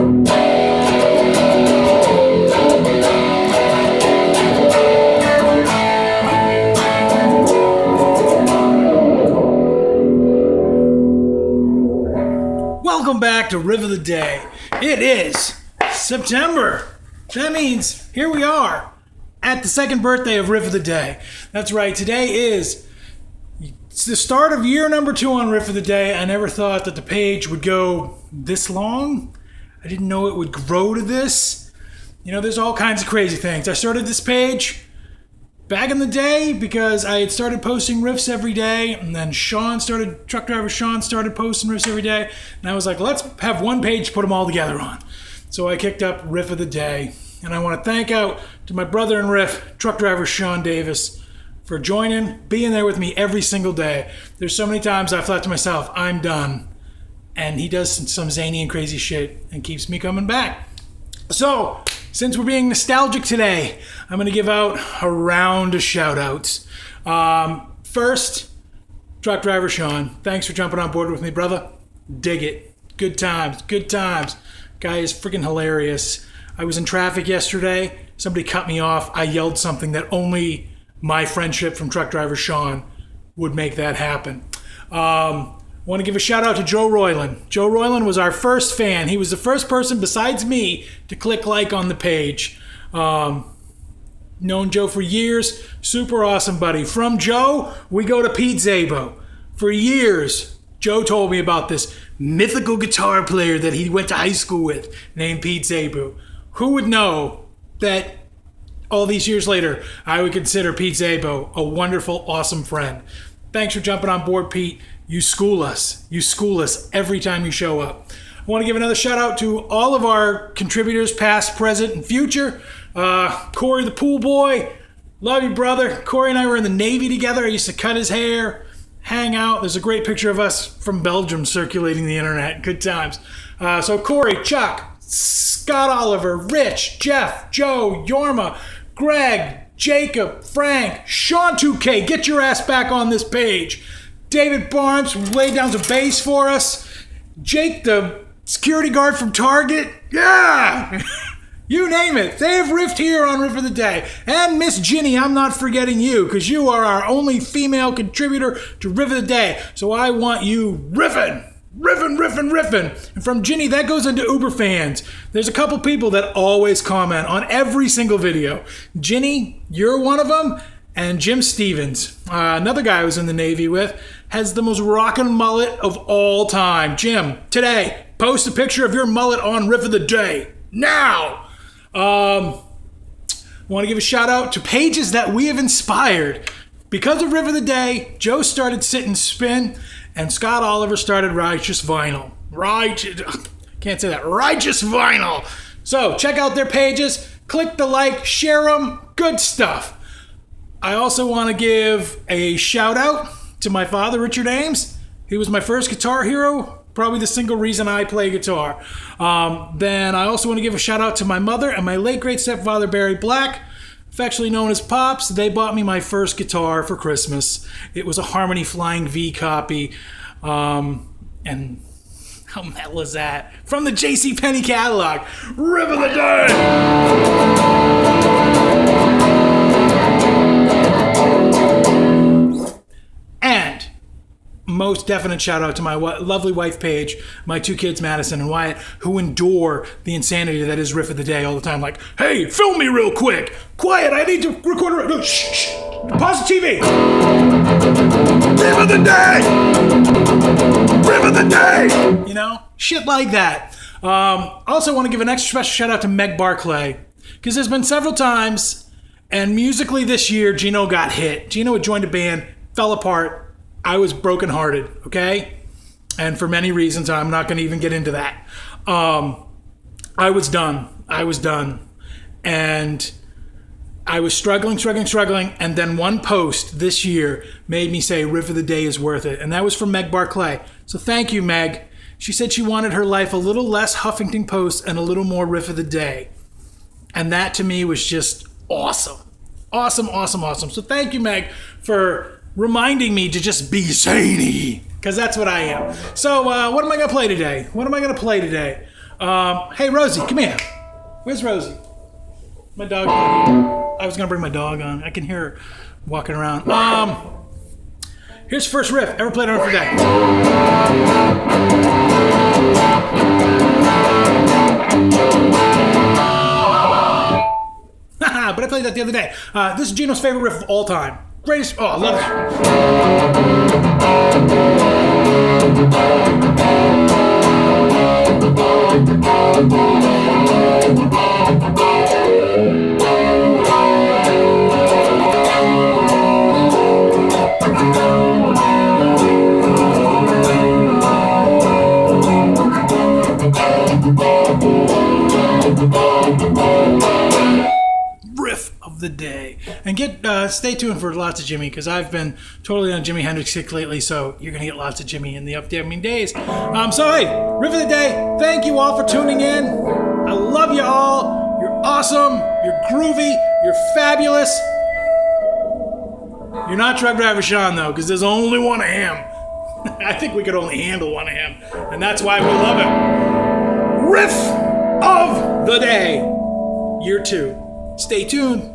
Welcome back to Riff of the Day. It is September. That means here we are at the second birthday of Riff of the Day. That's right, today is the start of year number 2 on Riff of the Day. I never thought that the page would go this long. I didn't know it would grow to this. You know, there's all kinds of crazy things. I started this page back in the day because I had started posting riffs every day, and then truck driver Sean started posting riffs every day, and I was like, let's have one page to put them all together on. So I kicked up Riff of the Day, and I want to thank out to my brother in riff, truck driver Sean Davis, for being there with me every single day. There's so many times I've thought to myself, I'm done, and he does some zany and crazy shit and keeps me coming back. So, since we're being nostalgic today, I'm going to give out a round of shout-outs. First, truck driver Sean, thanks for jumping on board with me, brother. Dig it. Good times. Guy is freaking hilarious. I was in traffic yesterday. Somebody cut me off. I yelled something that only my friendship from truck driver Sean would make that happen. I want to give a shout out to Joe Royland. Joe Royland was our first fan. He was the first person besides me to click like on the page. Known Joe for years. Super awesome buddy. From Joe, we go to Pete Zabo. For years, Joe told me about this mythical guitar player that he went to high school with named Pete Zabo. Who would know that all these years later, I would consider Pete Zabo a wonderful, awesome friend. Thanks for jumping on board, Pete. You school us. You school us every time you show up. I want to give another shout out to all of our contributors, past, present, and future. Corey the pool boy. Love you, brother. Corey and I were in the Navy together. I used to cut his hair, hang out. There's a great picture of us from Belgium circulating the internet. Good times. So Corey, Chuck, Scott Oliver, Rich, Jeff, Joe, Yorma, Greg, Jacob, Frank, Sean 2K, get your ass back on this page. David Barnes, who laid down some bass for us. Jake, the security guard from Target. Yeah! You name it. They have riffed here on Riff of the Day. And Miss Ginny, I'm not forgetting you, because you are our only female contributor to Riff of the Day. So I want you riffing. And from Ginny, that goes into Uber fans. There's a couple people that always comment on every single video. Ginny, you're one of them. And Jim Stevens, another guy I was in the Navy with, has the most rockin' mullet of all time. Jim, today, post a picture of your mullet on Riff of the Day. Now! I want to give a shout out to pages that we have inspired. Because of Riff of the Day, Joe started Sit and Spin, and Scott Oliver started Righteous Vinyl. Can't say that. Righteous Vinyl. So, check out their pages. Click the like. Share them. Good stuff. I also want to give a shout out to my father, Richard Ames. He was my first guitar hero, probably the single reason I play guitar. Then I also want to give a shout out to my mother and my late great stepfather, Barry Black, affectionately known as Pops. They bought me my first guitar for Christmas. It was a Harmony Flying V copy. And how metal is that? From the JCPenney catalog. Riff of the Day! And most definite shout out to my lovely wife Paige, my 2 kids Madison and Wyatt, who endure the insanity that is Riff of the Day all the time. Like, hey, film me real quick. Quiet, I need to record. No, shh. Pause the TV. Riff of the Day. Riff of the Day. You know, shit like that. Also want to give an extra special shout out to Meg Barclay, because there's been several times, and musically this year, Gino got hit. Gino had joined a band, fell apart. I was brokenhearted, okay? And for many reasons, I'm not going to even get into that. I was done. And I was struggling. And then one post this year made me say, Riff of the Day is worth it. And that was from Meg Barclay. So thank you, Meg. She said she wanted her life a little less Huffington Post and a little more Riff of the Day. And that to me was just awesome. Awesome. So thank you, Meg, for reminding me to just be zany, because that's what I am. So what am I going to play today? Hey, Rosie, come here. Where's Rosie? My dog. I was gonna bring my dog on. I can hear her walking around. Here's first riff. Ever played on it for day? But I played that the other day. This is Gino's favorite riff of all time. Greatest. Oh, I love riff of the day. And stay tuned for lots of Jimmy, because I've been totally on Jimi Hendrix kick lately, so you're gonna get lots of Jimmy in the upcoming days. So hey, riff of the day, thank you all for tuning in. I love you all. You're awesome, you're groovy, you're fabulous. You're not Truck Driver Sean though, because there's only one of him. I think we could only handle one of him, and that's why we love it. Riff of the day, year 2. Stay tuned.